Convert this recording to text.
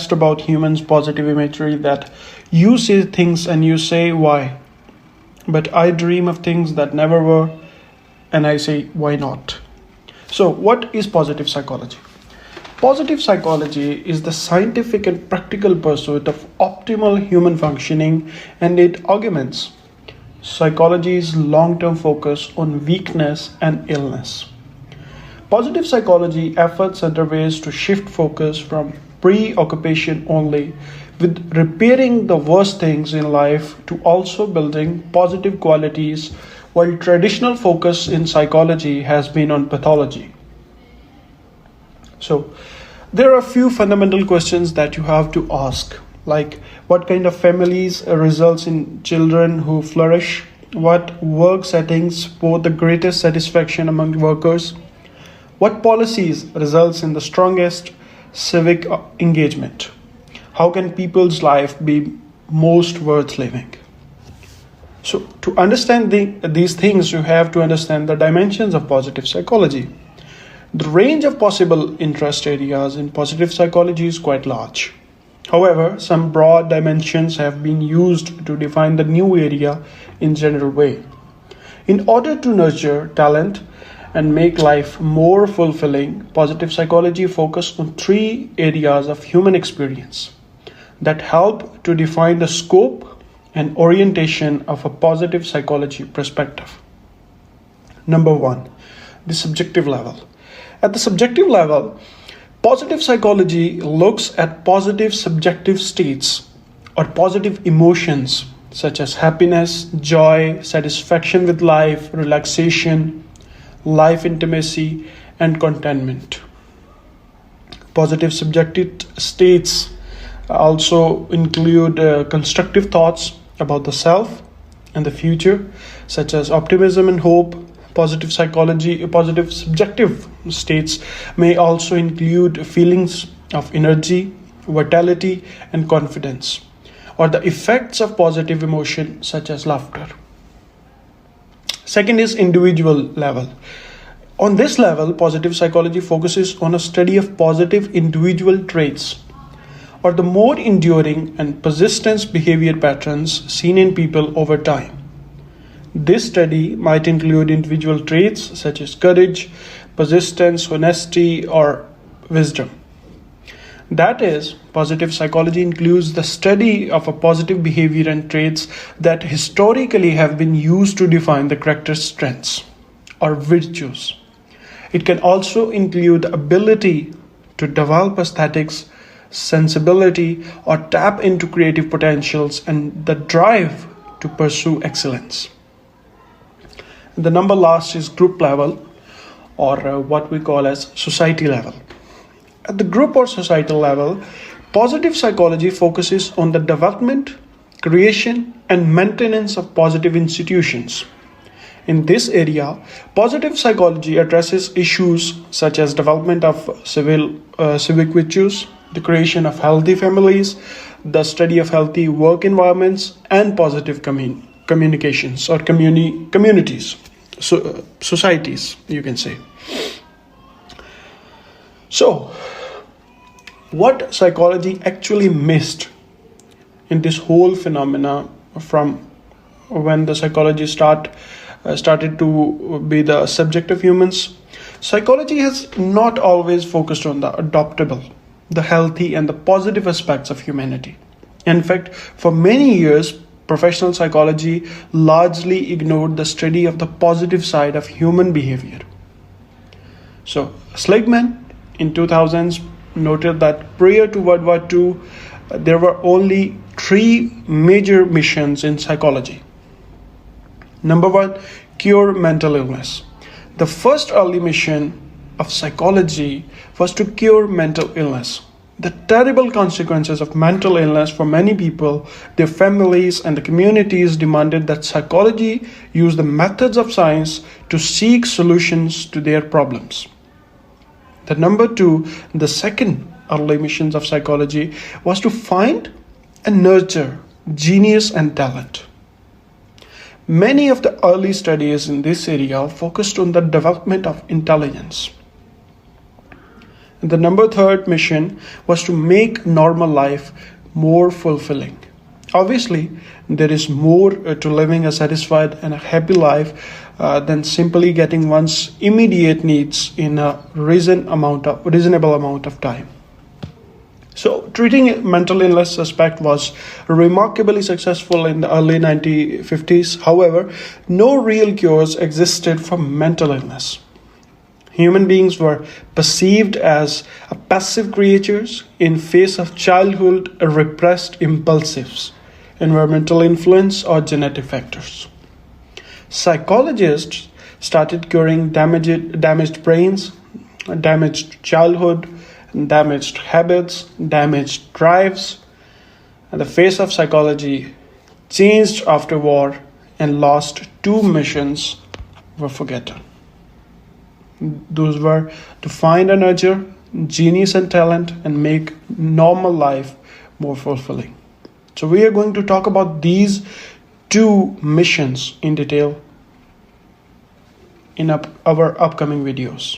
best about humans' positive imagery that you say things and you say why. But I dream of things that never were, and I say why not. So, what is positive psychology? Positive psychology is the scientific and practical pursuit of optimal human functioning, and it augments psychology's long-term focus on weakness and illness. Positive psychology efforts underways to shift focus from preoccupation only with repairing the worst things in life to also building positive qualities, while traditional focus in psychology has been on pathology. So, there are a few fundamental questions that you have to ask, like what kind of families results in children who flourish, what work settings support the greatest satisfaction among workers, what policies results in the strongest civic engagement, how can people's life be most worth living. So to understand these things, you have to understand the dimensions of positive psychology. The range of possible interest areas in positive psychology is quite large. However, some broad dimensions have been used to define the new area in general way. In order to nurture talent and make life more fulfilling, positive psychology focuses on three areas of human experience that help to define the scope and orientation of a positive psychology perspective. Number one, the subjective level. At the subjective level, positive psychology looks at positive subjective states or positive emotions such as happiness, joy, satisfaction with life, relaxation, life intimacy, and contentment. Positive subjective states also include constructive thoughts about the self and the future, such as optimism and hope. Positive subjective states may also include feelings of energy, vitality, and confidence, or the effects of positive emotion such as laughter. Second is individual level. On this level, positive psychology focuses on a study of positive individual traits, or the more enduring and persistent behavior patterns seen in people over time. This study might include individual traits such as courage, persistence, honesty, or wisdom. That is, positive psychology includes the study of a positive behavior and traits that historically have been used to define the character's strengths or virtues. It can also include the ability to develop aesthetics, sensibility, or tap into creative potentials and the drive to pursue excellence. The number last is group level, or what we call as society level. At the group or societal level, positive psychology focuses on the development, creation, and maintenance of positive institutions. In this area, positive psychology addresses issues such as development of civic virtues, the creation of healthy families, the study of healthy work environments, and positive communications or communities, societies, you can say. So, what psychology actually missed in this whole phenomena from when the psychology started to be the subject of humans? Psychology has not always focused on the adaptable, the healthy, and the positive aspects of humanity. In fact, for many years, professional psychology largely ignored the study of the positive side of human behavior. So, Seligman in 2000s noted that prior to World War II, there were only three major missions in psychology. Number one, cure mental illness. The first early mission of psychology was to cure mental illness. The terrible consequences of mental illness for many people, their families, and the communities demanded that psychology use the methods of science to seek solutions to their problems. The number two, the second early missions of psychology was to find and nurture genius and talent. Many of the early studies in this area focused on the development of intelligence. The number third mission was to make normal life more fulfilling. Obviously, there is more to living a satisfied and a happy life than simply getting one's immediate needs in a reasonable amount of time. So, treating mental illness aspect was remarkably successful in the early 1950s. However, no real cures existed for mental illness. Human beings were perceived as passive creatures in face of childhood repressed impulsives, environmental influence, or genetic factors. Psychologists started curing damaged brains, damaged childhood, damaged habits, damaged drives. And the face of psychology changed after war, and last two missions were forgotten. Those were to find and nurture genius and talent and make normal life more fulfilling. So we are going to talk about these two missions in detail in our upcoming videos.